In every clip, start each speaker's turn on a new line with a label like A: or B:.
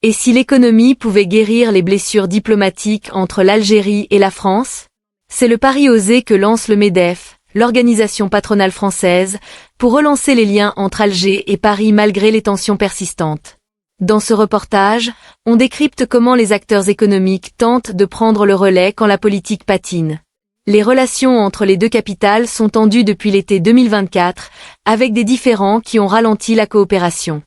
A: Et si l'économie pouvait guérir les blessures diplomatiques entre l'Algérie et la France? C'est le pari osé que lance le MEDEF, l'organisation patronale française, pour relancer les liens entre Alger et Paris malgré les tensions persistantes. Dans ce reportage, on décrypte comment les acteurs économiques tentent de prendre le relais quand la politique patine. Les relations entre les deux capitales sont tendues depuis l'été 2024, avec des différends qui ont ralenti la coopération.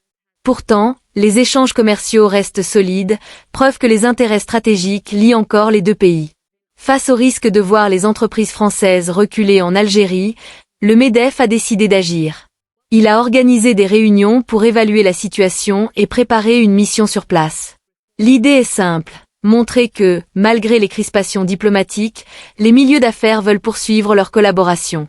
A: Pourtant, les échanges commerciaux restent solides, preuve que les intérêts stratégiques lient encore les deux pays. Face au risque de voir les entreprises françaises reculer en Algérie, le MEDEF a décidé d'agir. Il a organisé des réunions pour évaluer la situation et préparer une mission sur place. L'idée est simple, montrer que, malgré les crispations diplomatiques, les milieux d'affaires veulent poursuivre leur collaboration.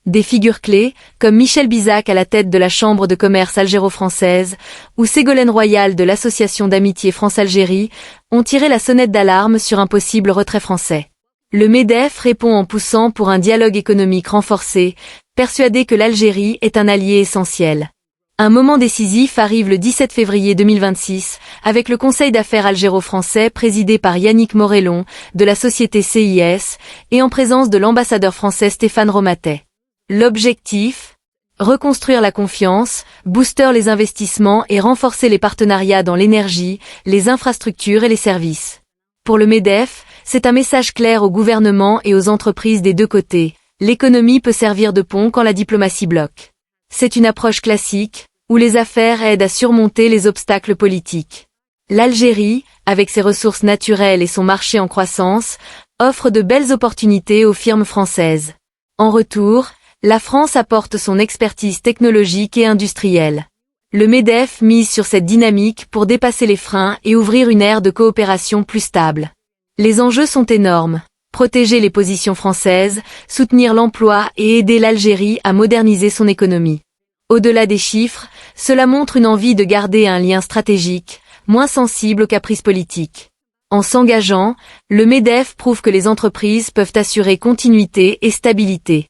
A: Des figures clés, comme Michel Bizac à la tête de la Chambre de commerce algéro-française, ou Ségolène Royal de l'Association d'amitié France-Algérie, ont tiré la sonnette d'alarme sur un possible retrait français. Le MEDEF répond en poussant pour un dialogue économique renforcé, persuadé que l'Algérie est un allié essentiel. Un moment décisif arrive le 17 février 2026, avec le Conseil d'affaires algéro-français présidé par Yannick Morellon, de la société CIS, et en présence de l'ambassadeur français Stéphane Romatet. L'objectif? Reconstruire la confiance, booster les investissements et renforcer les partenariats dans l'énergie, les infrastructures et les services. Pour le MEDEF, c'est un message clair au gouvernement et aux entreprises des deux côtés. L'économie peut servir de pont quand la diplomatie bloque. C'est une approche classique, où les affaires aident à surmonter les obstacles politiques. L'Algérie, avec ses ressources naturelles et son marché en croissance, offre de belles opportunités aux firmes françaises. En retour, la France apporte son expertise technologique et industrielle. Le MEDEF mise sur cette dynamique pour dépasser les freins et ouvrir une ère de coopération plus stable. Les enjeux sont énormes. Protéger les positions françaises, soutenir l'emploi et aider l'Algérie à moderniser son économie. Au-delà des chiffres, cela montre une envie de garder un lien stratégique, moins sensible aux caprices politiques. En s'engageant, le MEDEF prouve que les entreprises peuvent assurer continuité et stabilité.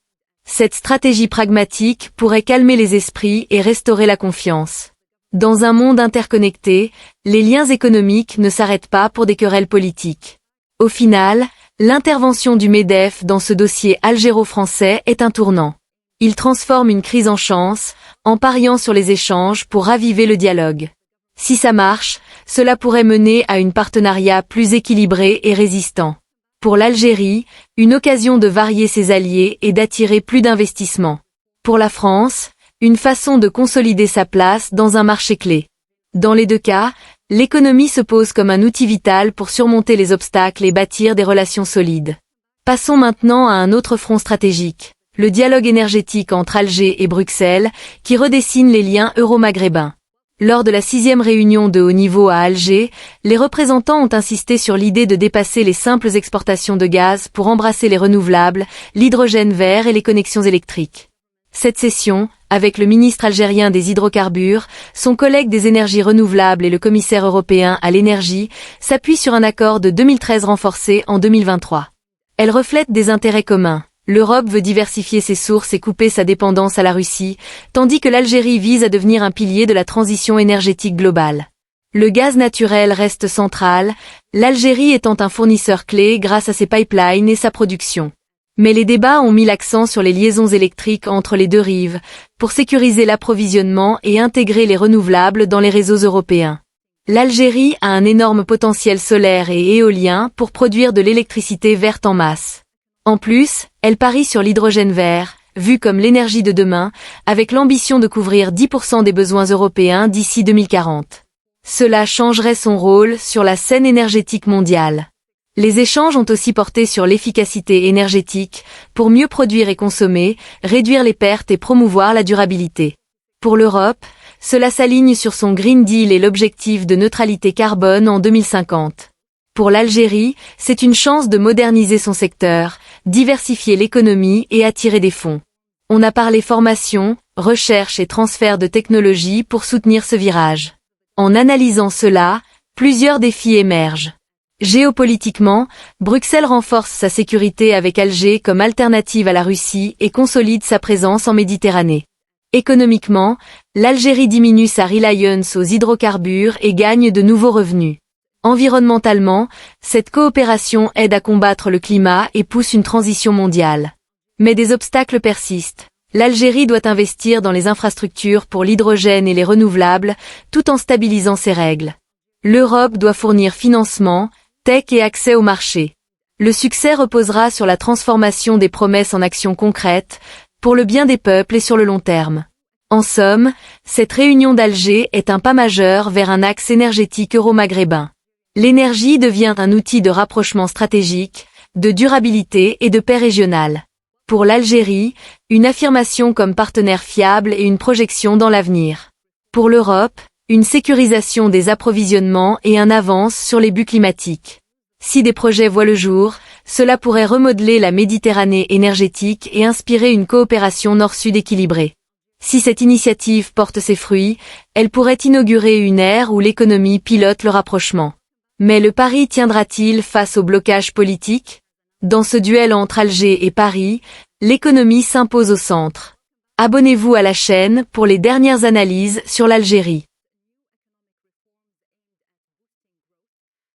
A: Cette stratégie pragmatique pourrait calmer les esprits et restaurer la confiance. Dans un monde interconnecté, les liens économiques ne s'arrêtent pas pour des querelles politiques. Au final, l'intervention du MEDEF dans ce dossier algéro-français est un tournant. Il transforme une crise en chance, en pariant sur les échanges pour raviver le dialogue. Si ça marche, cela pourrait mener à un partenariat plus équilibré et résistant. Pour l'Algérie, une occasion de varier ses alliés et d'attirer plus d'investissements. Pour la France, une façon de consolider sa place dans un marché clé. Dans les deux cas, l'économie se pose comme un outil vital pour surmonter les obstacles et bâtir des relations solides. Passons maintenant à un autre front stratégique, le dialogue énergétique entre Alger et Bruxelles, qui redessine les liens euro-maghrébins. Lors de la 6e réunion de haut niveau à Alger, les représentants ont insisté sur l'idée de dépasser les simples exportations de gaz pour embrasser les renouvelables, l'hydrogène vert et les connexions électriques. Cette session, avec le ministre algérien des hydrocarbures, son collègue des énergies renouvelables et le commissaire européen à l'énergie, s'appuie sur un accord de 2013 renforcé en 2023. Elle reflète des intérêts communs. L'Europe veut diversifier ses sources et couper sa dépendance à la Russie, tandis que l'Algérie vise à devenir un pilier de la transition énergétique globale. Le gaz naturel reste central, l'Algérie étant un fournisseur clé grâce à ses pipelines et sa production. Mais les débats ont mis l'accent sur les liaisons électriques entre les deux rives, pour sécuriser l'approvisionnement et intégrer les renouvelables dans les réseaux européens. L'Algérie a un énorme potentiel solaire et éolien pour produire de l'électricité verte en masse. En plus, elle parie sur l'hydrogène vert, vu comme l'énergie de demain, avec l'ambition de couvrir 10% des besoins européens d'ici 2040. Cela changerait son rôle sur la scène énergétique mondiale. Les échanges ont aussi porté sur l'efficacité énergétique, pour mieux produire et consommer, réduire les pertes et promouvoir la durabilité. Pour l'Europe, cela s'aligne sur son Green Deal et l'objectif de neutralité carbone en 2050. Pour l'Algérie, c'est une chance de moderniser son secteur, diversifier l'économie et attirer des fonds. On a parlé formation, recherche et transfert de technologies pour soutenir ce virage. En analysant cela, plusieurs défis émergent. Géopolitiquement, Bruxelles renforce sa sécurité avec Alger comme alternative à la Russie et consolide sa présence en Méditerranée. Économiquement, L'Algérie diminue sa reliance aux hydrocarbures et gagne de nouveaux revenus. Environnementalement, cette coopération aide à combattre le climat et pousse une transition mondiale. Mais des obstacles persistent. L'Algérie doit investir dans les infrastructures pour l'hydrogène et les renouvelables, tout en stabilisant ses règles. L'Europe doit fournir financement, tech et accès au marché. Le succès reposera sur la transformation des promesses en actions concrètes, pour le bien des peuples et sur le long terme. En somme, cette réunion d'Alger est un pas majeur vers un axe énergétique euro-maghrébin. L'énergie devient un outil de rapprochement stratégique, de durabilité et de paix régionale. Pour l'Algérie, une affirmation comme partenaire fiable et une projection dans l'avenir. Pour l'Europe, une sécurisation des approvisionnements et un avance sur les buts climatiques. Si des projets voient le jour, cela pourrait remodeler la Méditerranée énergétique et inspirer une coopération nord-sud équilibrée. Si cette initiative porte ses fruits, elle pourrait inaugurer une ère où l'économie pilote le rapprochement. Mais le pari tiendra-t-il face au blocage politique? Dans ce duel entre Alger et Paris, l'économie s'impose au centre. Abonnez-vous à la chaîne pour les dernières analyses sur l'Algérie.